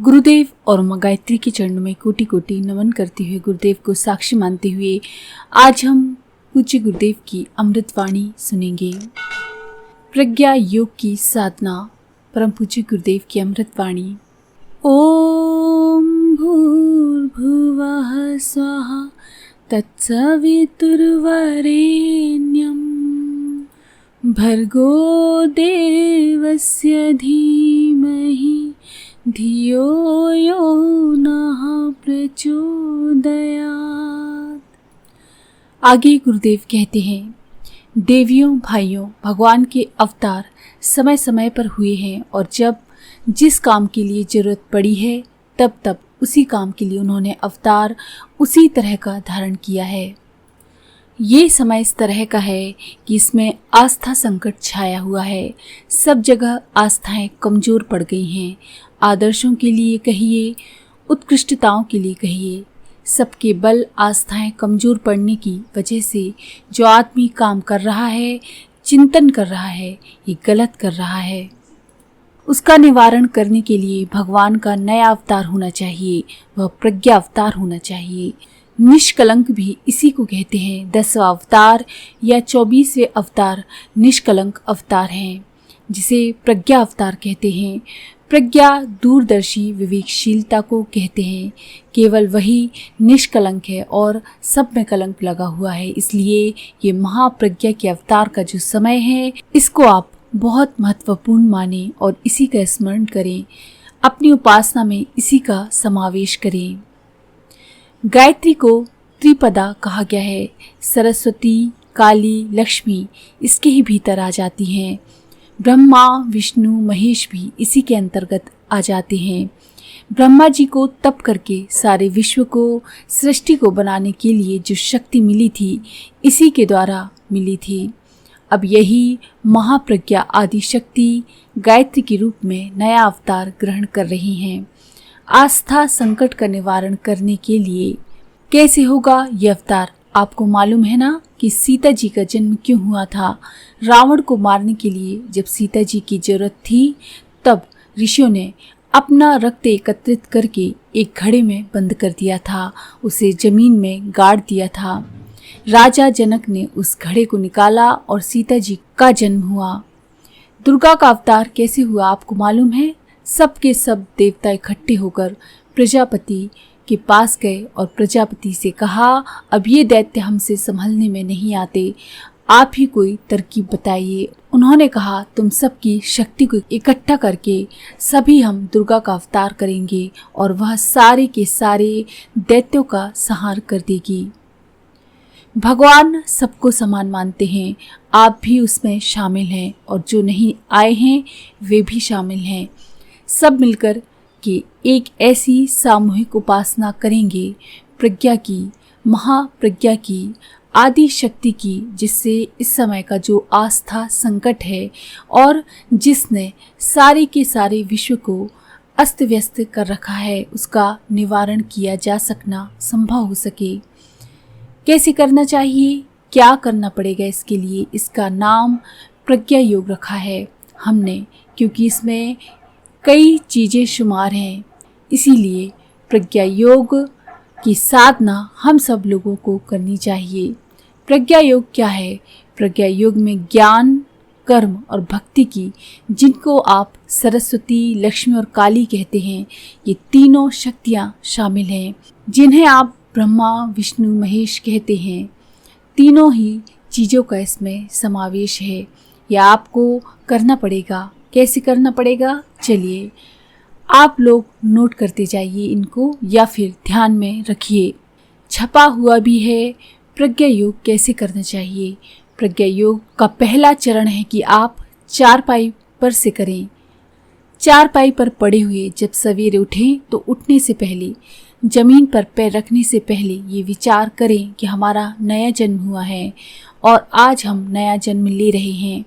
गुरुदेव और मां गायत्री के चरणों में कोटि कोटि नमन करते हुए, गुरुदेव को साक्षी मानते हुए आज हम पूज्य गुरुदेव की अमृतवाणी सुनेंगे। प्रज्ञा योग की साधना, परम पूज्य गुरुदेव की अमृतवाणी। ओम भूर्भुवः स्वाहा तत्सवितुर्वरेण्यं भर्गो देवस्य धीमहि धियो यो नः प्रचोदयात्। आगे गुरुदेव कहते हैं, देवियों भाइयों, भगवान के अवतार समय समय पर हुए हैं और जब जिस काम के लिए जरूरत पड़ी है तब तब उसी काम के लिए उन्होंने अवतार उसी तरह का धारण किया है। ये समय इस तरह का है कि इसमें आस्था संकट छाया हुआ है। सब जगह आस्थाएं कमजोर पड़ गई हैं। आदर्शों के लिए कहिए, उत्कृष्टताओं के लिए कहिए, सबके बल आस्थाएं कमजोर पड़ने की वजह से जो आदमी काम कर रहा है, चिंतन कर रहा है, ये गलत कर रहा है। उसका निवारण करने के लिए भगवान का नया अवतार होना चाहिए, वह प्रज्ञा अवतार होना चाहिए। निष्कलंक भी इसी को कहते हैं। 10वां अवतार या 24वें अवतार निष्कलंक अवतार हैं, जिसे प्रज्ञा अवतार कहते हैं। प्रज्ञा दूरदर्शी विवेकशीलता को कहते हैं। केवल वही निष्कलंक है और सब में कलंक लगा हुआ है। इसलिए ये महाप्रज्ञा के अवतार का जो समय है, इसको आप बहुत महत्वपूर्ण माने और इसी का स्मरण करें। अपनी उपासना में इसी का समावेश करें। गायत्री को त्रिपदा कहा गया है। सरस्वती, काली, लक्ष्मी इसके ही भीतर आ जाती हैं। ब्रह्मा, विष्णु, महेश भी इसी के अंतर्गत आ जाते हैं। ब्रह्मा जी को तप करके सारे विश्व को, सृष्टि को बनाने के लिए जो शक्ति मिली थी, इसी के द्वारा मिली थी। अब यही महाप्रज्ञा आदि शक्ति गायत्री के रूप में नया अवतार ग्रहण कर रही हैं। आस्था संकट का निवारण करने के लिए कैसे होगा यह अवतार? आपको मालूम है ना कि सीता जी का जन्म क्यों हुआ था? रावण को मारने के लिए जब सीता जी की जरूरत थी, तब ऋषियों ने अपना रक्त एकत्रित करके एक घड़े में बंद कर दिया था, उसे जमीन में गाड़ दिया था। राजा जनक ने उस घड़े को निकाला और सीता जी का जन्म हुआ। दुर्गा का अवतार कैसे हुआ आपको मालूम है? सबके सब देवता इकट्ठे होकर प्रजापति के पास गए और प्रजापति से कहा, अब ये दैत्य हमसे संभलने में नहीं आते, आप ही कोई तरकीब बताइए। उन्होंने कहा, तुम सबकी शक्ति को इकट्ठा करके सभी हम दुर्गा का अवतार करेंगे और वह सारे के सारे दैत्यों का संहार कर देगी। भगवान सबको समान मानते हैं, आप भी उसमें शामिल हैं और जो नहीं आए हैं वे भी शामिल हैं। सब मिलकर के एक ऐसी सामूहिक उपासना करेंगे प्रज्ञा की, महाप्रज्ञा की, आदि शक्ति की, जिससे इस समय का जो आस्था संकट है और जिसने सारे के सारे विश्व को अस्त व्यस्त कर रखा है, उसका निवारण किया जा सकना संभव हो सके। कैसे करना चाहिए, क्या करना पड़ेगा इसके लिए? इसका नाम प्रज्ञा योग रखा है हमने, क्योंकि इसमें कई चीज़ें शुमार हैं। इसीलिए प्रज्ञा योग की साधना हम सब लोगों को करनी चाहिए। प्रज्ञा योग क्या है? प्रज्ञा योग में ज्ञान, कर्म और भक्ति की, जिनको आप सरस्वती, लक्ष्मी और काली कहते हैं, ये तीनों शक्तियाँ शामिल हैं। जिन्हें आप ब्रह्मा, विष्णु, महेश कहते हैं, तीनों ही चीज़ों का इसमें समावेश है। यह आपको करना पड़ेगा। कैसे करना पड़ेगा? चलिए आप लोग नोट करते जाइए इनको, या फिर ध्यान में रखिए। छपा हुआ भी है प्रज्ञा योग कैसे करना चाहिए। प्रज्ञा योग का पहला चरण है कि आप चारपाई पर से करें। चारपाई पर पड़े हुए जब सवेरे उठें तो उठने से पहले, जमीन पर पैर रखने से पहले ये विचार करें कि हमारा नया जन्म हुआ है और आज हम नया जन्म ले रहे हैं।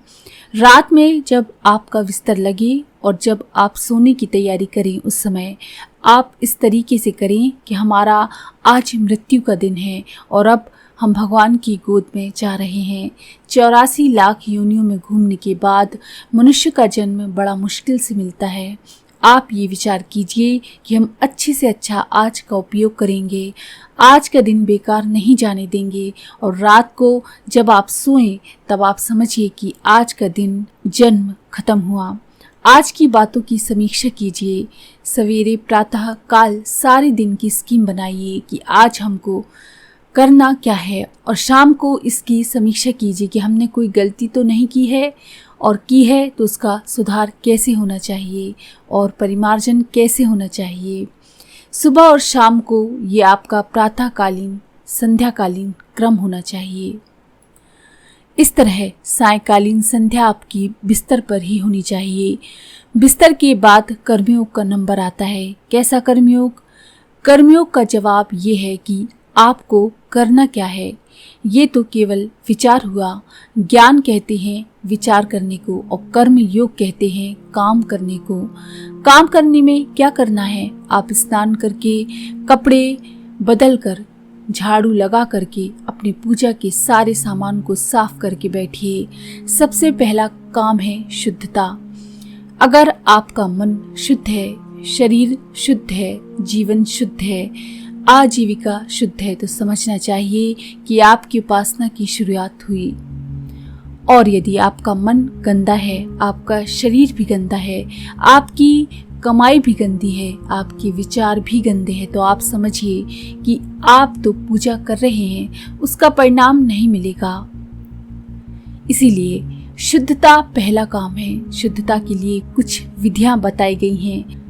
रात में जब आपका बिस्तर लगे और जब आप सोने की तैयारी करें, उस समय आप इस तरीके से करें कि हमारा आज मृत्यु का दिन है और अब हम भगवान की गोद में जा रहे हैं। 84 लाख योनियों में घूमने के बाद मनुष्य का जन्म बड़ा मुश्किल से मिलता है। आप ये विचार कीजिए कि हम अच्छे से अच्छा आज का उपयोग करेंगे, आज का दिन बेकार नहीं जाने देंगे। और रात को जब आप सोएं तब आप समझिए कि आज का दिन जन्म खत्म हुआ। आज की बातों की समीक्षा कीजिए। सवेरे प्रातः काल सारे दिन की स्कीम बनाइए कि आज हमको करना क्या है, और शाम को इसकी समीक्षा कीजिए कि हमने कोई गलती तो नहीं की है, और की है तो उसका सुधार कैसे होना चाहिए और परिमार्जन कैसे होना चाहिए। सुबह और शाम को ये आपका प्रातःकालीन संध्याकालीन क्रम होना चाहिए। इस तरह सायंकालीन संध्या आपकी बिस्तर पर ही होनी चाहिए। बिस्तर के बाद कर्मयोग का नंबर आता है। कैसा कर्मयोग? कर्मयोग का जवाब ये है कि आपको करना क्या है। ये तो केवल विचार हुआ। ज्ञान कहते हैं विचार करने को, और कर्म योग कहते हैं काम करने को। काम करने में क्या करना है? आप स्नान करके, कपड़े बदल कर, झाड़ू लगा करके अपनी पूजा के सारे सामान को साफ करके बैठिए। सबसे पहला काम है शुद्धता। अगर आपका मन शुद्ध है, शरीर शुद्ध है, जीवन शुद्ध है, आजीविका शुद्ध है, तो समझना चाहिए कि आपकी उपासना की शुरुआत हुई। और यदि आपका मन गंदा है, आपका शरीर भी गंदा है, आपकी कमाई भी गंदी है, आपके विचार भी गंदे हैं, तो आप समझिए कि आप तो पूजा कर रहे हैं, उसका परिणाम नहीं मिलेगा। इसीलिए शुद्धता पहला काम है। शुद्धता के लिए कुछ विधियां बताई गई हैं।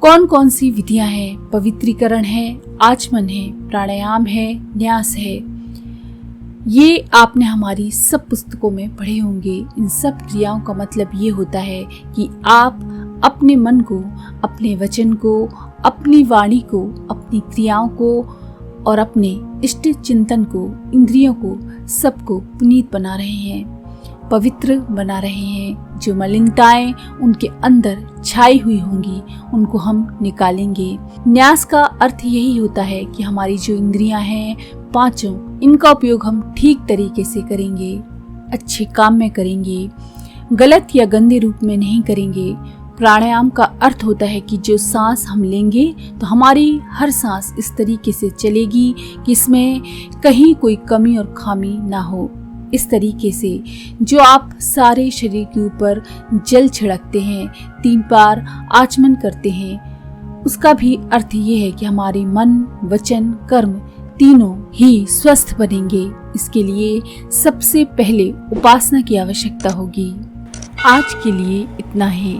कौन कौन सी विधियां हैं? पवित्रीकरण है, आचमन है, प्राणायाम है, न्यास है। ये आपने हमारी सब पुस्तकों में पढ़े होंगे। इन सब क्रियाओं का मतलब ये होता है कि आप अपने मन को, अपने वचन को, अपनी वाणी को, अपनी क्रियाओं को और अपने इष्ट चिंतन को, इंद्रियों को, सबको पुनीत बना रहे हैं, पवित्र बना रहे हैं। जो मलिनताएं उनके अंदर छाई हुई होंगी उनको हम निकालेंगे। न्यास का अर्थ यही होता है कि हमारी जो इंद्रियां हैं पांचों, इनका उपयोग हम ठीक तरीके से करेंगे, अच्छे काम में करेंगे, गलत या गंदे रूप में नहीं करेंगे। प्राणायाम का अर्थ होता है कि जो सांस हम लेंगे तो हमारी हर सांस इस तरीके से चलेगी कि इसमें कहीं कोई कमी और खामी ना हो। इस तरीके से जो आप सारे शरीर के ऊपर जल छिड़कते हैं, 3 बार आचमन करते हैं, उसका भी अर्थ ये है कि हमारे मन, वचन, कर्म तीनों ही स्वस्थ बनेंगे। इसके लिए सबसे पहले उपासना की आवश्यकता होगी। आज के लिए इतना ही।